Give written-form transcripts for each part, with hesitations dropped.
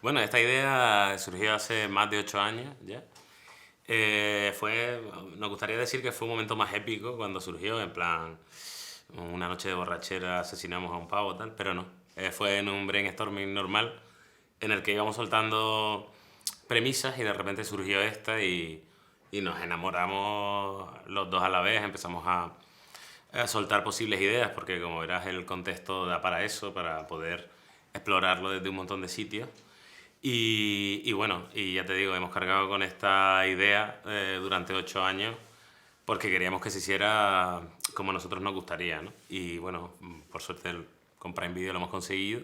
Bueno, esta idea surgió hace más de 8 años ya. Nos gustaría decir que fue un momento más épico cuando surgió, en plan, una noche de borrachera asesinamos a un pavo, tal, pero no. Fue en un brainstorming normal en el que íbamos soltando premisas y de repente surgió esta y nos enamoramos los dos a la vez, empezamos a soltar posibles ideas, porque como verás el contexto da para eso, para poder explorarlo desde un montón de sitios. Y bueno, y ya te digo, hemos cargado con esta idea durante 8 años porque queríamos que se hiciera como a nosotros nos gustaría, ¿no? Y bueno, por suerte con Prime Video lo hemos conseguido.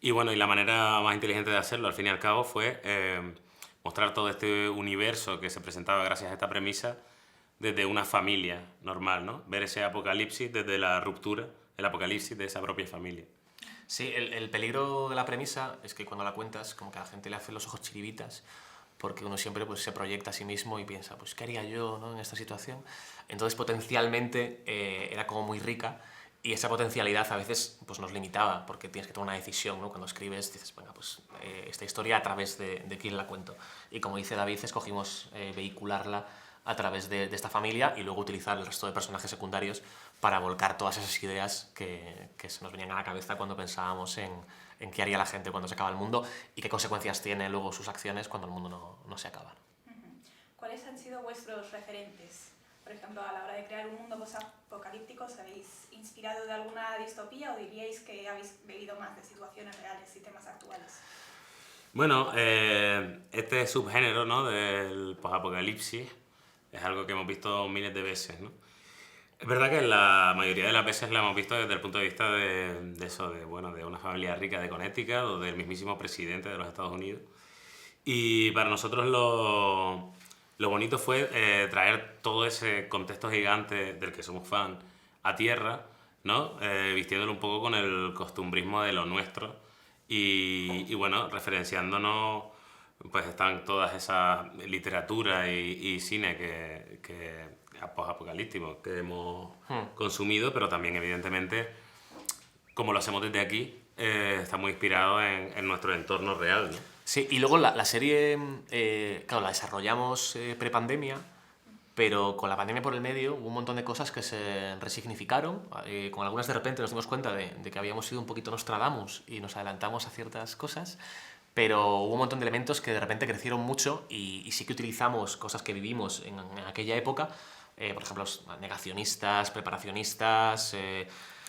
Y bueno, y la manera más inteligente de hacerlo, al fin y al cabo, fue mostrar todo este universo que se presentaba gracias a esta premisa desde una familia normal, ¿no? Ver ese apocalipsis desde la ruptura, el apocalipsis de esa propia familia. Sí, el peligro de la premisa es que cuando la cuentas, como que a la gente le hace los ojos chiribitas, porque uno siempre pues, se proyecta a sí mismo y piensa, pues, ¿qué haría yo, ¿no?, en esta situación? Entonces, potencialmente, era como muy rica y esa potencialidad a veces pues, nos limitaba, porque tienes que tomar una decisión, ¿no? Cuando escribes, dices, venga, pues, esta historia a través de quién la cuento. Y como dice David, escogimos vehicularla a través de esta familia y luego utilizar el resto de personajes secundarios para volcar todas esas ideas que se nos venían a la cabeza cuando pensábamos en qué haría la gente cuando se acaba el mundo y qué consecuencias tiene luego sus acciones cuando el mundo no se acaba. ¿Cuáles han sido vuestros referentes? Por ejemplo, a la hora de crear un mundo post-apocalíptico, ¿os habéis inspirado de alguna distopía o diríais que habéis bebido más de situaciones reales y temas actuales? Bueno, este subgénero, ¿no?, del post-apocalipsis es algo que hemos visto miles de veces, ¿no? Es verdad que la mayoría de las veces la hemos visto desde el punto de vista de eso, bueno, de una familia rica de Connecticut o del mismísimo presidente de los Estados Unidos. Y para nosotros lo bonito fue traer todo ese contexto gigante del que somos fan a tierra, ¿no? Vistiéndolo un poco con el costumbrismo de lo nuestro y bueno, referenciándonos, pues están todas esas literatura y cine que post-apocalíptico que hemos consumido, pero también evidentemente, como lo hacemos desde aquí, está muy inspirado en nuestro entorno real, ¿no? Sí, y luego la serie, claro, la desarrollamos pre-pandemia, pero con la pandemia por el medio hubo un montón de cosas que se resignificaron. Con algunas de repente nos dimos cuenta de que habíamos sido un poquito Nostradamus y nos adelantamos a ciertas cosas, pero hubo un montón de elementos que de repente crecieron mucho y sí que utilizamos cosas que vivimos en aquella época, por ejemplo, negacionistas, preparacionistas,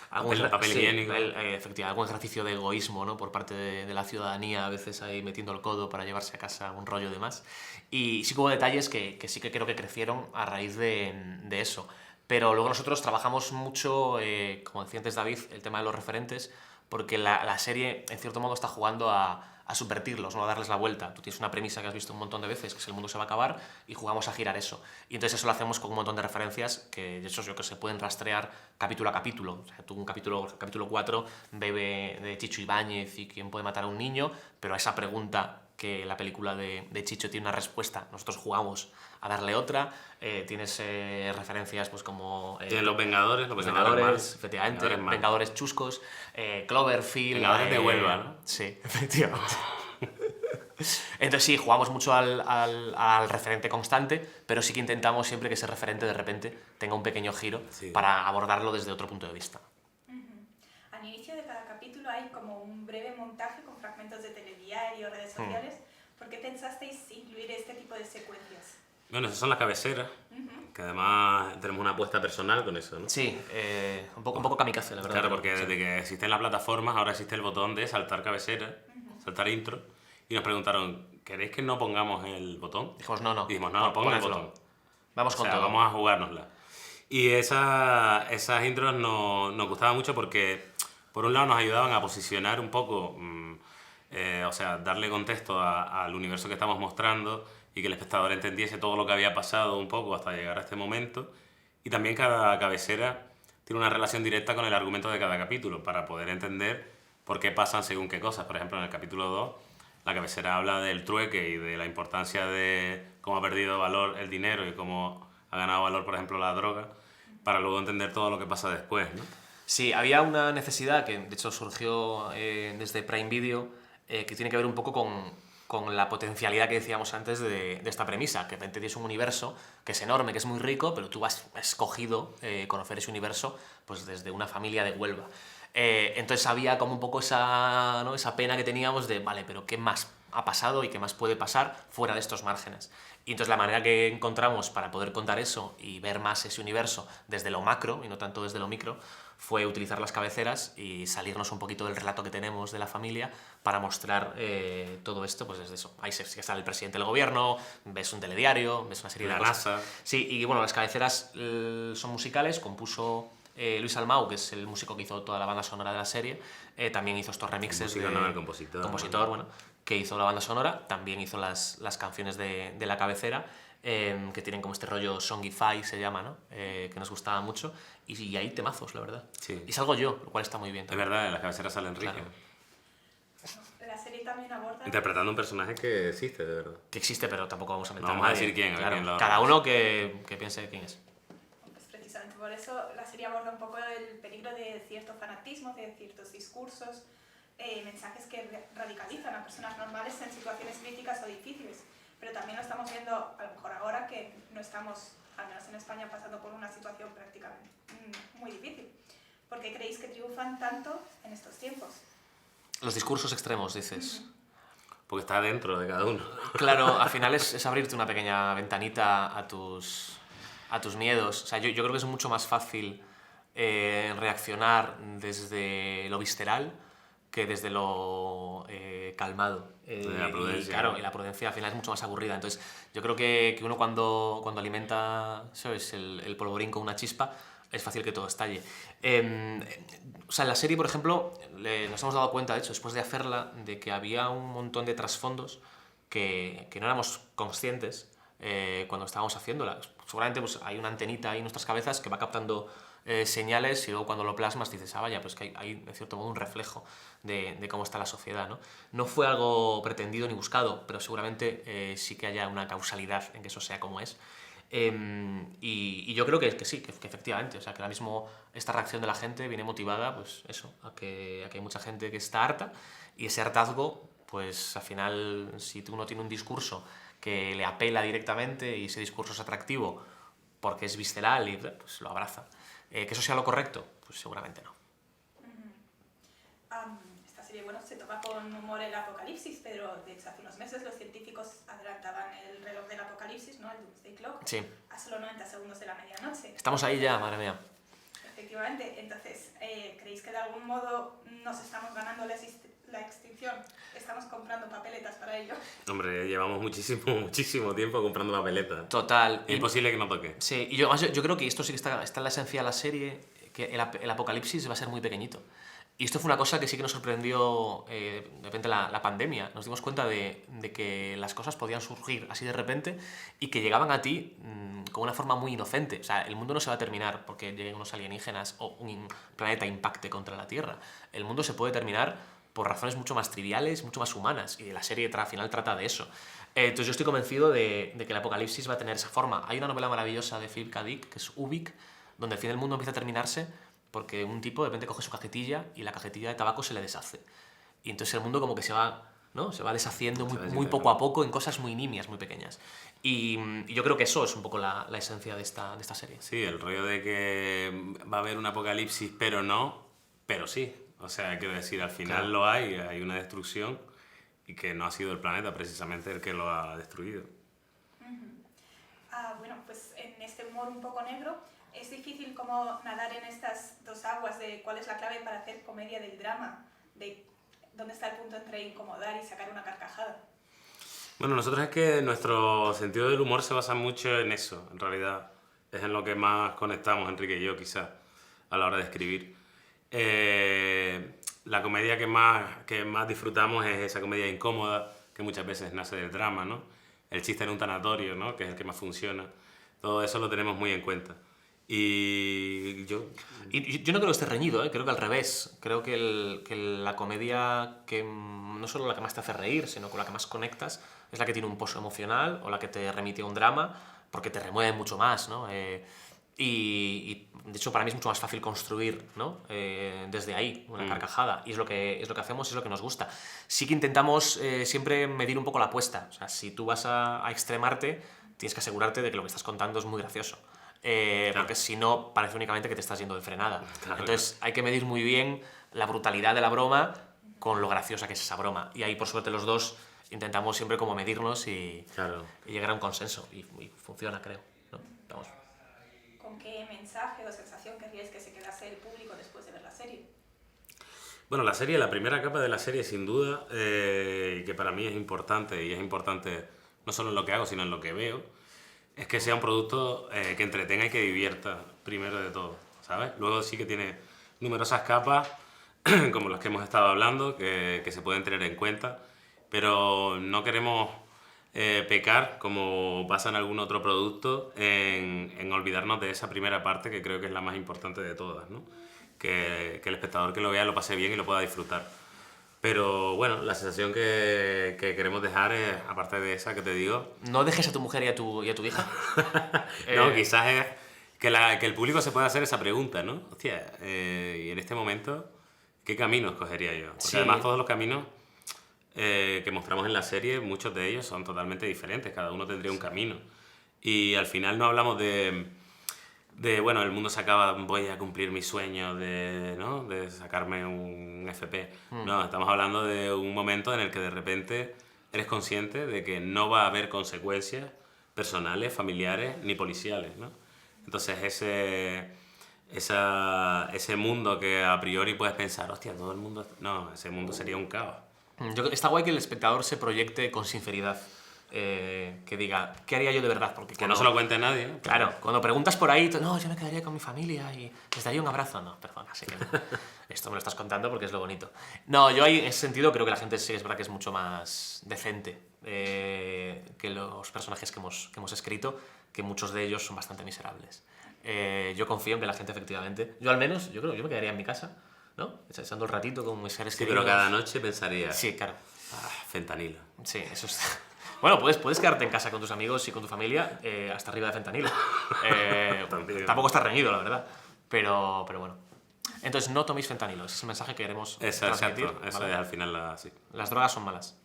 Papel higiénico. efectivamente, algún ejercicio de egoísmo, ¿no?, por parte de la ciudadanía, a veces ahí metiendo el codo para llevarse a casa un rollo de más. Y sí que hubo detalles que sí que creo que crecieron a raíz de eso. Pero luego nosotros trabajamos mucho, como decía antes David, el tema de los referentes, porque la serie, en cierto modo, está jugando a subvertirlos, ¿no?, a darles la vuelta. Tú tienes una premisa que has visto un montón de veces, que es el mundo se va a acabar, y jugamos a girar eso. Y entonces eso lo hacemos con un montón de referencias que, de hecho, yo que se pueden rastrear capítulo a capítulo. O sea, tú capítulo 4 bebe de Chicho Ibáñez y quién puede matar a un niño, pero a esa pregunta que la película de Chicho tiene una respuesta, nosotros jugamos a darle otra. Tienes referencias pues como... Tienen los Vengadores efectivamente, Vengadores chuscos, Cloverfield... Vengadores de Huelva, ¿no? Sí, efectivamente. Entonces sí, jugamos mucho al referente constante, pero sí que intentamos siempre que ese referente de repente tenga un pequeño giro para abordarlo desde otro punto de vista. Al inicio de cada capítulo hay como un breve montaje con fragmentos de telediario, redes sociales. ¿Por qué pensasteis incluir este tipo de secuencias? Bueno, esas son las cabeceras, que además tenemos una apuesta personal con eso, ¿no? Sí, un poco kamikaze, la verdad. Claro, porque desde que existen las plataformas ahora existe el botón de saltar cabecera, saltar intro, y nos preguntaron, ¿queréis que no pongamos el botón? Dijimos, no. Y dijimos, no, pongan el botón. Vamos con todo. Vamos a jugárnosla. Y esas intros nos gustaban mucho porque, por un lado, nos ayudaban a posicionar un poco, o sea, darle contexto al universo que estamos mostrando y que el espectador entendiese todo lo que había pasado un poco hasta llegar a este momento. Y también cada cabecera tiene una relación directa con el argumento de cada capítulo para poder entender por qué pasan según qué cosas. Por ejemplo, en el capítulo 2, la cabecera habla del trueque y de la importancia de cómo ha perdido valor el dinero y cómo ha ganado valor, por ejemplo, la droga, para luego entender todo lo que pasa después, ¿no? Sí, había una necesidad que de hecho surgió desde Prime Video, que tiene que ver un poco con la potencialidad que decíamos antes de esta premisa, que de repente tienes un universo que es enorme, que es muy rico, pero tú has escogido conocer ese universo pues desde una familia de Huelva. Entonces había como un poco esa, ¿no?, esa pena que teníamos de, vale, pero ¿qué más ha pasado y qué más puede pasar fuera de estos márgenes? Y entonces la manera que encontramos para poder contar eso y ver más ese universo desde lo macro y no tanto desde lo micro fue utilizar las cabeceras y salirnos un poquito del relato que tenemos de la familia para mostrar todo esto, pues desde eso. Ahí sí que sale el presidente del gobierno, ves un telediario, ves una serie de cosas. NASA. Sí, y bueno, las cabeceras son musicales, compuso Luis Almau, que es el músico que hizo toda la banda sonora de la serie, también hizo estos remixes Músico, no, el compositor. compositor, bueno, que hizo la banda sonora, también hizo las canciones de la cabecera, que tienen como este rollo songify, se llama, ¿no? Que nos gustaba mucho, y hay temazos, la verdad. Sí. Y salgo yo, lo cual está muy bien Es también. verdad, en las cabeceras sale Enrique. Claro. La serie también aborda... Interpretando un personaje que existe, de verdad. Que existe, pero tampoco vamos a meter No vamos a nadie. decir quién, Claro, quién lo cada hace. uno que piense quién es. Pues precisamente por eso la serie aborda un poco el peligro de cierto fanatismo, de ciertos discursos, mensajes que radicalizan a personas normales en situaciones críticas o difíciles. Pero también lo estamos viendo, a lo mejor ahora, que no estamos, al menos en España, pasando por una situación prácticamente muy difícil. ¿Por qué creéis que triunfan tanto en estos tiempos? Los discursos extremos, dices. Porque está dentro de cada uno. Claro, al final es abrirte una pequeña ventanita a tus miedos. O sea, yo creo que es mucho más fácil reaccionar desde lo visceral que desde lo calmado. La prudencia. Y claro, y la prudencia al final es mucho más aburrida. Entonces, yo creo que uno cuando alimenta, ¿sabes?, el polvorín con una chispa, es fácil que todo estalle. O sea, en la serie, por ejemplo, nos hemos dado cuenta, de hecho, después de hacerla, de que había un montón de trasfondos que no éramos conscientes cuando estábamos haciéndola. Seguramente pues, hay una antenita ahí en nuestras cabezas que va captando señales y luego cuando lo plasmas dices, ah, vaya, pues que hay de cierto modo un reflejo de cómo está la sociedad, ¿no? No fue algo pretendido ni buscado, pero seguramente sí que haya una causalidad en que eso sea como es. Y yo creo que sí, que efectivamente, o sea, que ahora mismo esta reacción de la gente viene motivada, pues eso, a que hay mucha gente que está harta y ese hartazgo, pues al final, si uno tiene un discurso que le apela directamente y ese discurso es atractivo porque es visceral y pues lo abraza. ¿Que eso sea lo correcto? Pues seguramente no. Esta serie, bueno, se toma con humor el apocalipsis, pero de hecho hace unos meses los científicos adelantaban el reloj del apocalipsis, ¿no?, el Doomsday Clock, Sí. a solo 90 segundos de la medianoche. Estamos ahí ya, madre mía. Efectivamente, entonces, ¿creéis que de algún modo nos estamos ganando la extinción? ¿Estamos comprando papeletas para ello? Hombre, llevamos muchísimo tiempo comprando papeletas. Total. Es imposible que no toque. Sí, y yo creo que esto sí que está en la esencia de la serie, que el apocalipsis va a ser muy pequeñito. Y esto fue una cosa que sí que nos sorprendió de repente la pandemia. Nos dimos cuenta de que las cosas podían surgir así de repente y que llegaban a ti con una forma muy inocente. O sea, el mundo no se va a terminar porque lleguen unos alienígenas o un planeta impacte contra la Tierra. El mundo se puede terminar por razones mucho más triviales, mucho más humanas. Y la serie al final trata de eso. Entonces yo estoy convencido de que el apocalipsis va a tener esa forma. Hay una novela maravillosa de Philip K. Dick, que es Ubik, donde al fin del mundo empieza a terminarse porque un tipo de repente coge su cajetilla y la cajetilla de tabaco se le deshace. Y entonces el mundo como que se va, ¿no?, se va deshaciendo muy poco a poco en cosas muy nimias, muy pequeñas. Y yo creo que eso es un poco la esencia de esta serie. Sí, el rollo de que va a haber un apocalipsis, pero no, pero sí. O sea, quiero decir, al final Claro. lo hay una destrucción y que no ha sido el planeta precisamente el que lo ha destruido. Bueno, pues en este humor un poco negro, es difícil como nadar en estas dos aguas de cuál es la clave para hacer comedia del drama, de dónde está el punto entre incomodar y sacar una carcajada. Bueno, nosotros es que nuestro sentido del humor se basa mucho en eso, en realidad. Es en lo que más conectamos, Enrique y yo, quizás, a la hora de escribir. La comedia que más disfrutamos es esa comedia incómoda, que muchas veces nace del drama, ¿no? El chiste en un tanatorio, ¿no?, que es el que más funciona. Todo eso lo tenemos muy en cuenta. Y yo no creo que esté reñido, creo que al revés. Creo que la comedia que no solo la que más te hace reír, sino con la que más conectas, es la que tiene un pozo emocional o la que te remite a un drama, porque te remueve mucho más, ¿no? de hecho para mí es mucho más fácil construir, ¿no? Desde ahí una carcajada, y es lo que hacemos, es lo que nos gusta. Sí que intentamos siempre medir un poco la apuesta, o sea, si tú vas a extremarte, tienes que asegurarte de que lo que estás contando es muy gracioso. Porque si no, parece únicamente que te estás yendo de frenada. Entonces hay que medir muy bien la brutalidad de la broma con lo graciosa que es esa broma. Y ahí, por suerte, los dos intentamos siempre como medirnos y llegar a un consenso. Y funciona, creo, ¿no? Vamos. ¿Con qué mensaje o sensación querríais que se quedase el público después de ver la serie? Bueno, la serie, la primera capa de la serie, sin duda, y que para mí es importante, y es importante no solo en lo que hago, sino en lo que veo, es que sea un producto que entretenga y que divierta, primero de todo, ¿sabes? Luego sí que tiene numerosas capas, como las que hemos estado hablando, que se pueden tener en cuenta, pero no queremos pecar, como pasa en algún otro producto, en olvidarnos de esa primera parte, que creo que es la más importante de todas, ¿no? Que el espectador que lo vea lo pase bien y lo pueda disfrutar. Pero bueno, la sensación que queremos dejar es, aparte de esa que te digo... No dejes a tu mujer y a tu hija. No, quizás es que el público se pueda hacer esa pregunta, ¿no? Hostia, y en este momento, ¿qué camino escogería yo? Porque además todos los caminos que mostramos en la serie, muchos de ellos son totalmente diferentes, cada uno tendría un camino. Y al final no hablamos de bueno, el mundo se acaba, voy a cumplir mi sueño ¿no? de sacarme un FP. No, estamos hablando de un momento en el que de repente eres consciente de que no va a haber consecuencias personales, familiares ni policiales, ¿no? Entonces ese mundo que a priori puedes pensar, hostia, todo el mundo... No, ese mundo sería un caos. Está guay que el espectador se proyecte con sinceridad. Que diga, ¿qué haría yo de verdad? Porque que no se lo cuente nadie, ¿no? Claro, cuando preguntas por ahí, no, yo me quedaría con mi familia y les daría un abrazo. No, perdona, sé que no. Esto me lo estás contando porque es lo bonito. No, yo ahí en ese sentido creo que la gente sí es verdad que es mucho más decente que los personajes que hemos escrito, que muchos de ellos son bastante miserables. Yo confío en que la gente efectivamente, yo al menos, yo creo que yo me quedaría en mi casa, ¿no? Echando el ratito con mis seres queridos. Pero cada noche pensaría... Sí, claro. Fentanilo. Sí, eso está... Bueno, puedes quedarte en casa con tus amigos y con tu familia hasta arriba de fentanilo. Tampoco está reñido, la verdad. Pero bueno. Entonces, no toméis fentanilo. Ese es el mensaje que queremos transmitir. Exacto. Eso ¿vale? es al final sí. Las drogas son malas.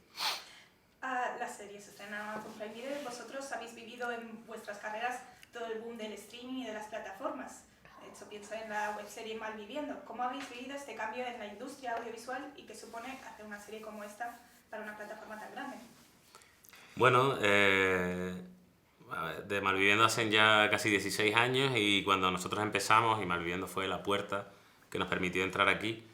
La serie se estrena en Amazon Prime Video. Vosotros habéis vivido en vuestras carreras todo el boom del streaming y de las plataformas. De hecho, pienso en la webserie Malviviendo. ¿Cómo habéis vivido este cambio en la industria audiovisual y qué supone hacer una serie como esta para una plataforma tan grande? Bueno, de Malviviendo hacen ya casi 16 años y cuando nosotros empezamos, y Malviviendo fue la puerta que nos permitió entrar aquí,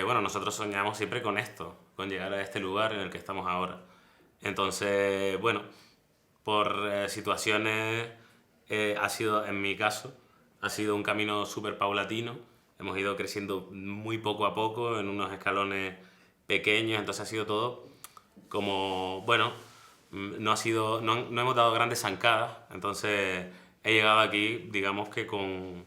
bueno, nosotros soñamos siempre con esto, con llegar a este lugar en el que estamos ahora. Entonces, bueno, por situaciones, ha sido, en mi caso, ha sido un camino súper paulatino. Hemos ido creciendo muy poco a poco, en unos escalones pequeños, entonces ha sido todo como, bueno... No hemos dado grandes zancadas, entonces he llegado aquí, digamos que con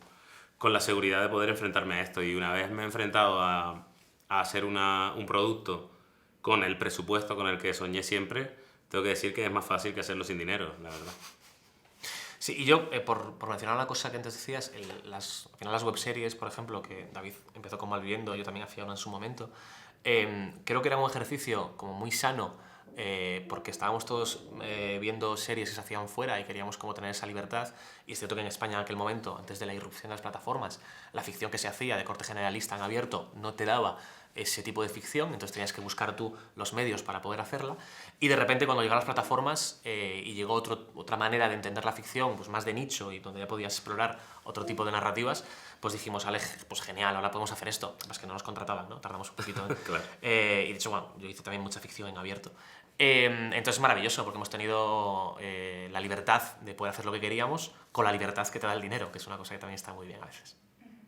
la seguridad de poder enfrentarme a esto. Y una vez me he enfrentado a hacer un producto con el presupuesto con el que soñé siempre, tengo que decir que es más fácil que hacerlo sin dinero, la verdad. Sí, y yo, por mencionar una cosa que antes decías, al final las webseries, por ejemplo, que David empezó con Malviviendo, yo también hacía una en su momento, creo que era un ejercicio como muy sano, porque estábamos todos viendo series que se hacían fuera y queríamos como tener esa libertad, y es cierto que en España en aquel momento, antes de la irrupción de las plataformas, la ficción que se hacía de corte generalista en abierto no te daba ese tipo de ficción, entonces tenías que buscar tú los medios para poder hacerla, y de repente cuando llegaron las plataformas y llegó otra manera de entender la ficción, pues más de nicho, y donde ya podías explorar otro tipo de narrativas, pues dijimos, Ale, pues genial, ahora podemos hacer esto. Además que no nos contrataban, ¿no? Tardamos un poquito. Claro. Y de hecho, bueno, yo hice también mucha ficción en abierto. Entonces es maravilloso porque hemos tenido la libertad de poder hacer lo que queríamos con la libertad que te da el dinero, que es una cosa que también está muy bien a veces.